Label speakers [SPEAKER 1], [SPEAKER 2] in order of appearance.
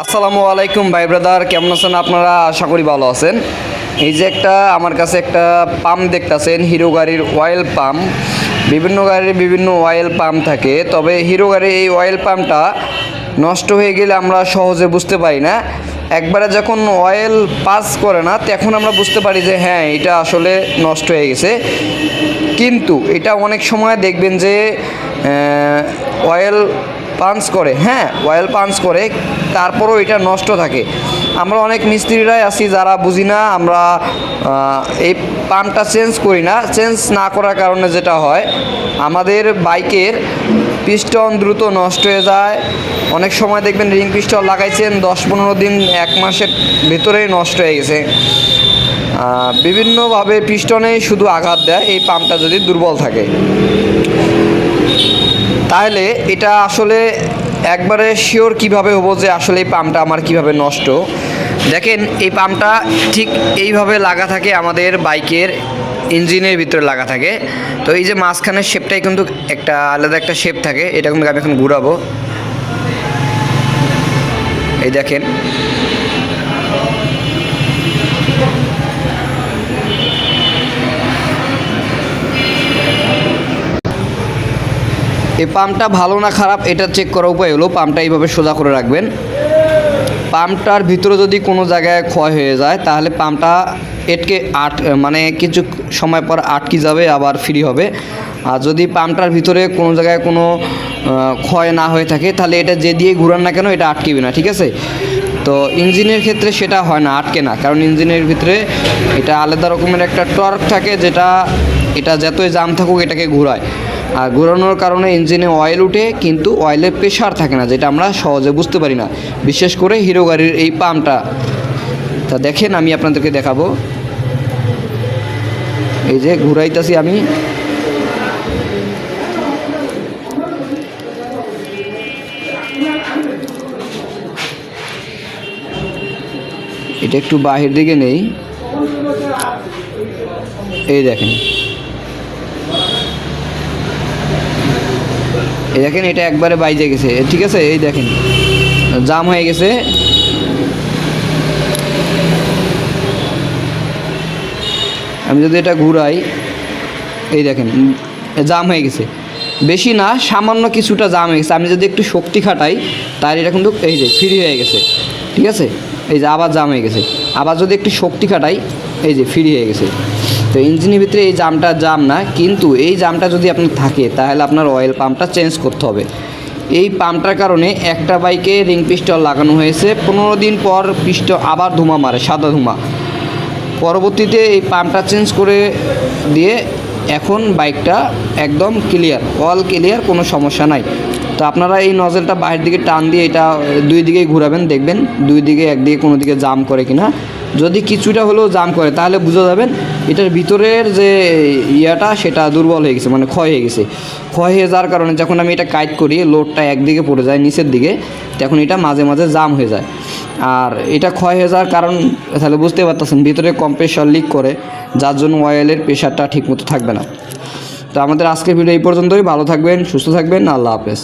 [SPEAKER 1] আসসালামু আলাইকুম ভাই ব্রাদার, কেমন আছেন আপনারা? আশা করি ভালো আছেন। এই যে আমার কাছে একটা পাম্প দেখতেছেন, হিরো গাড়ির অয়েল পাম্প। বিভিন্ন গাড়ির বিভিন্ন অয়েল পাম্প থাকে, তবে হিরো গাড়ির এই অয়েল পাম্পটা নষ্ট হয়ে গেলে আমরা সহজে বুঝতে পারি না। একবারে যখন অয়েল পাস করে না তখন আমরা বুঝতে পারি যে হ্যাঁ, এটা আসলে নষ্ট হয়ে গেছে। কিন্তু এটা অনেক সময় দেখবেন যে অয়েল পাঞ্চ করে, হ্যাঁ অয়েল পাঞ্চ করে, তারপরও এটা নষ্ট থাকে। আমরা অনেক মিস্ত্রিরাই আছি যারা বুঝি না, আমরা এই পাম্পটা চেঞ্জ করি না। চেঞ্জ না করার কারণে যেটা হয়, আমাদের বাইকের পিস্টন দ্রুত নষ্ট হয়ে যায়। অনেক সময় দেখবেন রিং পিস্টন লাগাইছেন 10-15 দিন 1 মাসের ভেতরেই নষ্ট হয়ে গেছে। বিভিন্নভাবে পিস্টনেই শুধু আঘাত দেয় এই পাম্পটা যদি দুর্বল থাকে। তাহলে এটা আসলে একবারে শিওর কিভাবে হবো যে আসলে এই পাম্পটা আমার কিভাবে নষ্ট? দেখেন, এই পাম্পটা ঠিক এইভাবে লাগা থাকে আমাদের বাইকের ইঞ্জিনের ভিতরে লাগা থাকে। তো এই যে মাঝখানের শেপটাই কিন্তু একটা আলাদা একটা শেপ থাকে। এটা কিন্তু আমি এখন ঘুরাবো, এই দেখেন। এই পাম্পটা ভালো না খারাপ এটা চেক করার উপায় হলো পাম্পটা এইভাবে সোজা করে রাখবেন। পাম্পটার ভিতরে যদি কোনো জায়গায় ক্ষয় হয়ে যায় তাহলে পাম্পটা মানে কিছু সময় পর আটকে যাবে, আবার ফ্রি হবে। আর যদি পাম্পটার ভিতরে কোনো জায়গায় কোনো ক্ষয় না হয়ে থাকে তাহলে এটা যে দিয়ে ঘুরান না কেন এটা আটকেবে না, ঠিক আছে? তো ইঞ্জিনের ক্ষেত্রে সেটা হয় না, আটকে না, কারণ ইঞ্জিনের ভিতরে এটা আলাদা রকমের একটা টর্ক থাকে, যেটা এটা যতই জাম থাকুক এটাকে ঘোরায়। আর ঘোরানোর কারণে ইঞ্জিনে অয়েল উঠে, কিন্তু অয়েলের প্রেশার থাকে না, যেটা আমরা সহজে বুঝতে পারি না, বিশেষ করে হিরো গাড়ির এই পাম্পটা। তা দেখেন, আমি আপনাদেরকে দেখাবো। এই যে ঘুরাইতেছি আমি, এটা একটু বাহির দিকে নেই, এই দেখেন, এই দেখেন, এটা একবারে বাইজে গেছে, ঠিক আছে? এই দেখেন জাম হয়ে গেছে। আমি যদি এটা ঘুরাই, এই দেখেন জাম হয়ে গেছে। বেশি না, সামান্য কিছুটা জাম হয়ে গেছে। আমি যদি একটু শক্তি খাটাই তাহলে এটা কিন্তু এই যে ফ্রি হয়ে গেছে, ঠিক আছে? এই যে আবার জাম হয়ে গেছে। আবার যদি একটু শক্তি খাটাই, এই যে ফ্রি হয়ে গেছে। তো ইঞ্জিনের ভিতরে এই জামটা জাম না, কিন্তু এই জামটা যদি আপনার থাকে তাহলে আপনার অয়েল পাম্পটা চেঞ্জ করতে হবে। এই পাম্পটার কারণে একটা বাইকে রিং পিস্টন লাগানো হয়েছে, 15 দিন পর পিস্টন আবার ধোঁয়া মারে, সাদা ধোঁয়া। পরবর্তীতে এই পাম্পটা চেঞ্জ করে দিয়ে এখন বাইকটা একদম ক্লিয়ার, অল ক্লিয়ার, কোনো সমস্যা নাই। তো আপনারা এই নজেলটা বাইরের দিকে টান দিয়ে এটা দুই দিকেই ঘুরাবেন, দেখবেন দুই দিকে, একদিকে কোনো দিকে জাম করে কিনা। যদি কিছুটা হলেও জাম করে তাহলে বুঝে যাবেন এটার ভিতরের যে ইয়াটা সেটা দুর্বল হয়ে গেছে, মানে ক্ষয় হয়ে গেছে। ক্ষয় হয়ে যাওয়ার কারণে যখন আমি এটা কাইট করি, লোডটা একদিকে পড়ে যায় নিচের দিকে, তখন এটা মাঝে মাঝে জাম হয়ে যায়। আর এটা ক্ষয় হয়ে যাওয়ার কারণ তাহলে বুঝতে পারতেছেন, ভিতরে কম্প্রেসর লিক করে, যার জন্য অয়েলের প্রেশারটা ঠিকমতো থাকবে না। তো আমাদের আজকের ভিডিও এই পর্যন্তই। ভালো থাকবেন, সুস্থ থাকবেন, আল্লাহ হাফেজ।